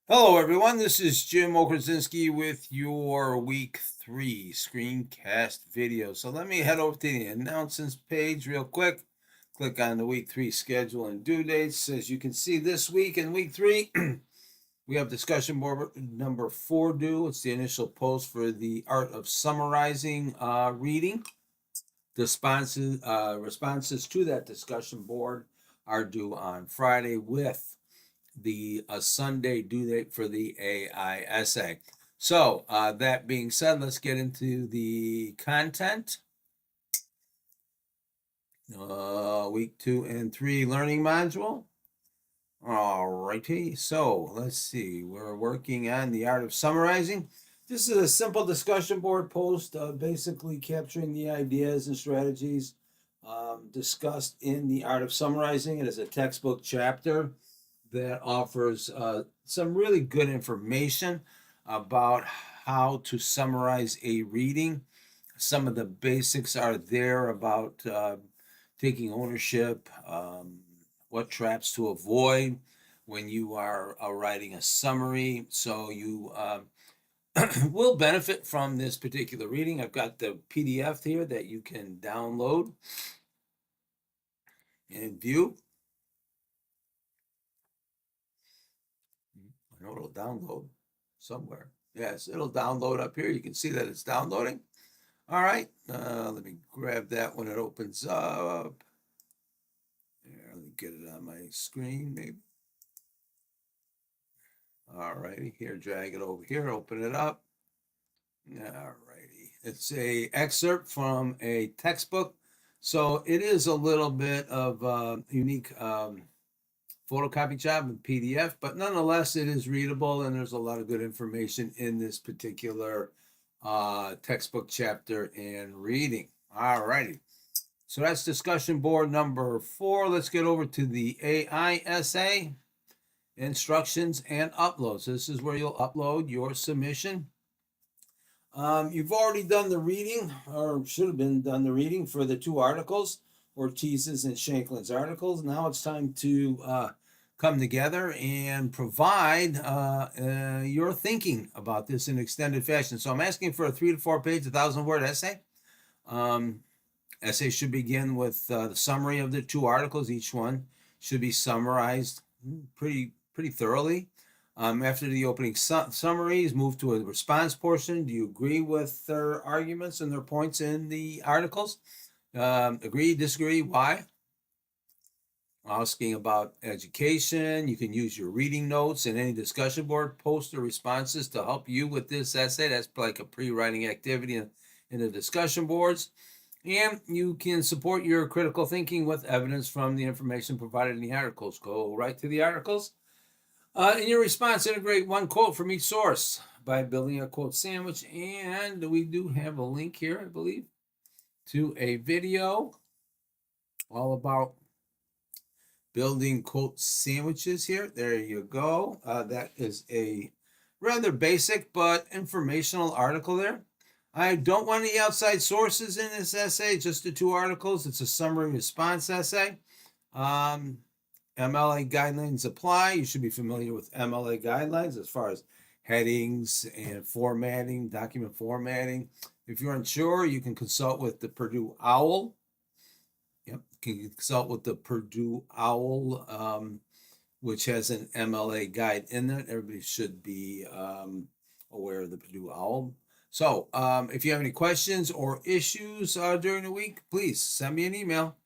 Hello, everyone. This is Jim Okerzinski with your week 3 screencast video. So let me head over to the announcements page real quick. Click on the week 3 schedule and due dates. As you can see, this week in week 3, we have discussion board number 4 due. It's the initial post for the art of summarizing reading. The responses to that discussion board are due on Friday with the Sunday due date for the AI essay. So that being said, let's get into the content. Week 2 and 3 learning module. All righty, so let's see. We're working on the art of summarizing. This is a simple discussion board post, basically capturing the ideas and strategies discussed in the art of summarizing. It is a textbook chapter that offers some really good information about how to summarize a reading. Some of the basics are there about taking ownership, what traps to avoid when you are writing a summary. So you will benefit from this particular reading. I've got the PDF here that you can download and view. I know it'll download somewhere. Yes, it'll download up here. You can see that it's downloading. All right, let me grab that when it opens up. Here, let me get it on my screen, maybe. All righty, here, drag it over here, open it up. All righty, it's a excerpt from a textbook, so it is a little bit of unique photocopy job in PDF, but nonetheless, it is readable and there's a lot of good information in this particular textbook chapter and reading. All righty. So that's discussion board number 4. Let's get over to the AI essay, instructions and uploads. This is where you'll upload your submission. You've already done the reading, or should have been done the reading for the 2 articles, Ortiz's and Shanklin's articles. Now it's time to come together and provide your thinking about this in extended fashion. So I'm asking for a 3 to 4 page, 1,000-word essay. Essay should begin with the summary of the 2 articles. Each one should be summarized pretty thoroughly. After the opening summaries, move to a response portion. Do you agree with their arguments and their points in the articles? Agree, disagree, why? Asking about education. You can use your reading notes and any discussion board post or responses to help you with this essay. That's like a pre-writing activity in the discussion boards. And you can support your critical thinking with evidence from the information provided in the articles. Go right to the articles. In your response, integrate 1 quote from each source by building a quote sandwich. And we do have a link here, I believe, to a video all about building quote sandwiches here. There you go. That is a rather basic but informational article there. I don't want any outside sources in this essay, just the 2 articles. It's a summary response essay. MLA guidelines apply. You should be familiar with MLA guidelines as far as headings and formatting, document formatting. If you're unsure, you can consult with the Purdue OWL. Yep, you can consult with the Purdue OWL, which has an MLA guide in there. Everybody should be aware of the Purdue OWL. So if you have any questions or issues during the week, please send me an email.